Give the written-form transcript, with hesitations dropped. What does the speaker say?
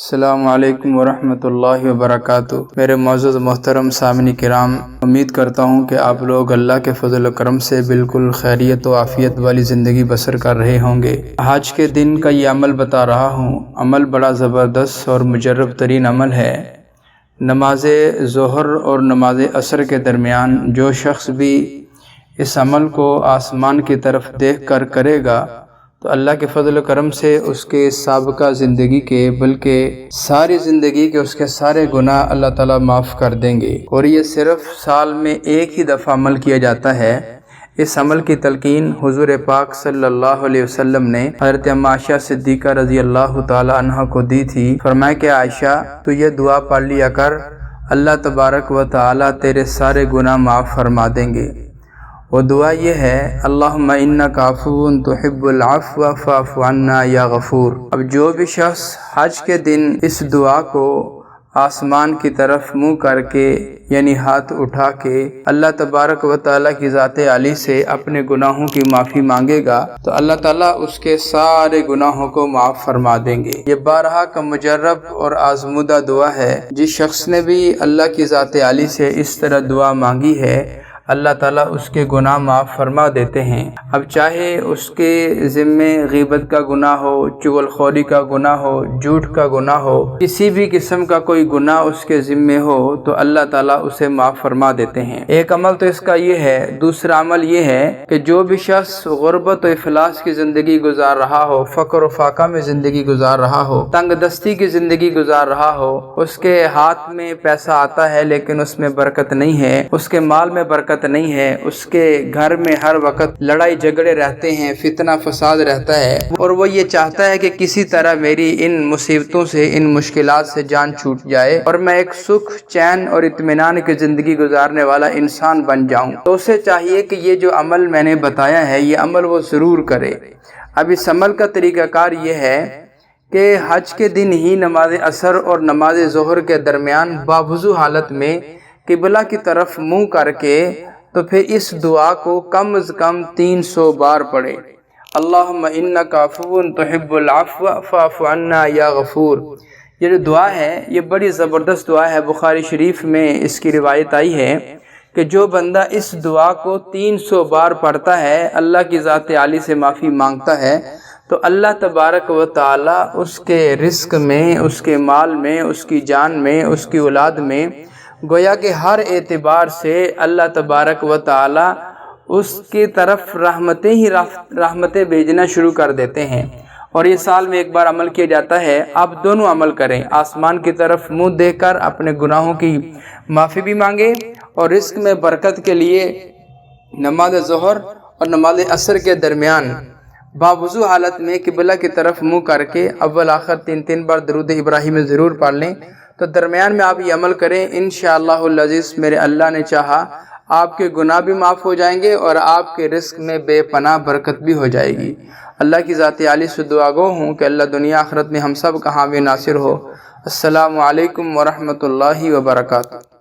السلام علیکم ورحمۃ اللہ وبرکاتہ۔ میرے معزز محترم سامعین کرام، امید کرتا ہوں کہ آپ لوگ اللہ کے فضل و کرم سے بالکل خیریت و عافیت والی زندگی بسر کر رہے ہوں گے۔ آج کے دن کا یہ عمل بتا رہا ہوں، عمل بڑا زبردست اور مجرب ترین عمل ہے۔ نماز ظہر اور نماز عصر کے درمیان جو شخص بھی اس عمل کو آسمان کی طرف دیکھ کر کرے گا تو اللہ کے فضل و کرم سے اس کے سابقہ زندگی کے بلکہ ساری زندگی کے اس کے سارے گناہ اللہ تعالیٰ معاف کر دیں گے، اور یہ صرف سال میں ایک ہی دفعہ عمل کیا جاتا ہے۔ اس عمل کی تلقین حضور پاک صلی اللہ علیہ وسلم نے حضرت عائشہ صدیقہ رضی اللہ تعالی عنہ کو دی تھی۔ فرمایا کہ عائشہ، تو یہ دعا پڑھ لیا کر، اللہ تبارک و تعالی تیرے سارے گناہ معاف فرما دیں گے۔ وہ دعا یہ ہے، اللہم انک عفو تحب العفو فاعف عنا یا غفور۔ اب جو بھی شخص حج کے دن اس دعا کو آسمان کی طرف منہ کر کے یعنی ہاتھ اٹھا کے اللہ تبارک و تعالیٰ کی ذات عالی سے اپنے گناہوں کی معافی مانگے گا تو اللہ تعالیٰ اس کے سارے گناہوں کو معاف فرما دیں گے۔ یہ بارہا کا مجرب اور آزمودہ دعا ہے۔ جس شخص نے بھی اللہ کی ذات عالی سے اس طرح دعا مانگی ہے، اللہ تعالیٰ اس کے گناہ معاف فرما دیتے ہیں۔ اب چاہے اس کے ذمے غیبت کا گناہ ہو، چغل خوری کا گناہ ہو، جھوٹ کا گناہ ہو، کسی بھی قسم کا کوئی گناہ اس کے ذمے ہو تو اللہ تعالیٰ اسے معاف فرما دیتے ہیں۔ ایک عمل تو اس کا یہ ہے۔ دوسرا عمل یہ ہے کہ جو بھی شخص غربت و افلاس کی زندگی گزار رہا ہو، فقر و فاقہ میں زندگی گزار رہا ہو، تنگ دستی کی زندگی گزار رہا ہو، اس کے ہاتھ میں پیسہ آتا ہے لیکن اس میں برکت نہیں ہے، اس کے مال میں برکت نہیں ہے، اس کے گھر میں ہر وقت لڑائی جھگڑے رہتے ہیں، فتنہ فساد رہتا ہے، اور وہ یہ چاہتا ہے کہ کسی طرح میری ان مصیبتوں سے، ان مشکلات سے جان چھوٹ جائے اور میں ایک سکھ، چین اور اطمینان کی زندگی گزارنے والا انسان بن جاؤں، تو اسے چاہیے کہ یہ جو عمل میں نے بتایا ہے یہ عمل وہ ضرور کرے۔ اب اس عمل کا طریقہ کار یہ ہے کہ حج کے دن ہی نماز عصر اور نماز ظہر کے درمیان باوضو حالت میں قبلہ کی طرف منہ کر کے تو پھر اس دعا کو کم از کم 300 بار پڑھے۔ اللہم انک عفو تحب العفو فاعف عنا یا غفور۔ یہ جو دعا ہے یہ بڑی زبردست دعا ہے۔ بخاری شریف میں اس کی روایت آئی ہے کہ جو بندہ اس دعا کو 300 بار پڑھتا ہے، اللہ کی ذات عالی سے معافی مانگتا ہے، تو اللہ تبارک و تعالی اس کے رزق میں، اس کے مال میں، اس کی جان میں، اس کی اولاد میں، گویا کہ ہر اعتبار سے اللہ تبارک و تعالی اس کی طرف رحمتیں بھیجنا شروع کر دیتے ہیں، اور یہ سال میں ایک بار عمل کیا جاتا ہے۔ آپ دونوں عمل کریں، آسمان کی طرف منہ دیکھ کر اپنے گناہوں کی معافی بھی مانگیں، اور رزق میں برکت کے لیے نماز ظہر اور نماز عصر کے درمیان باوضو حالت میں قبلہ کی طرف منہ کر کے اول آخر 3 بار درود ابراہیمی ضرور پڑھ لیں۔ تو درمیان میں آپ یہ عمل کریں، انشاءاللہ العزیز میرے اللہ نے چاہا آپ کے گناہ بھی معاف ہو جائیں گے اور آپ کے رزق میں بے پناہ برکت بھی ہو جائے گی۔ اللہ کی ذات عالی سے دعا گو ہوں کہ اللہ دنیا آخرت میں ہم سب کا حامی ناصر ہو۔ السلام علیکم ورحمۃ اللہ وبرکاتہ۔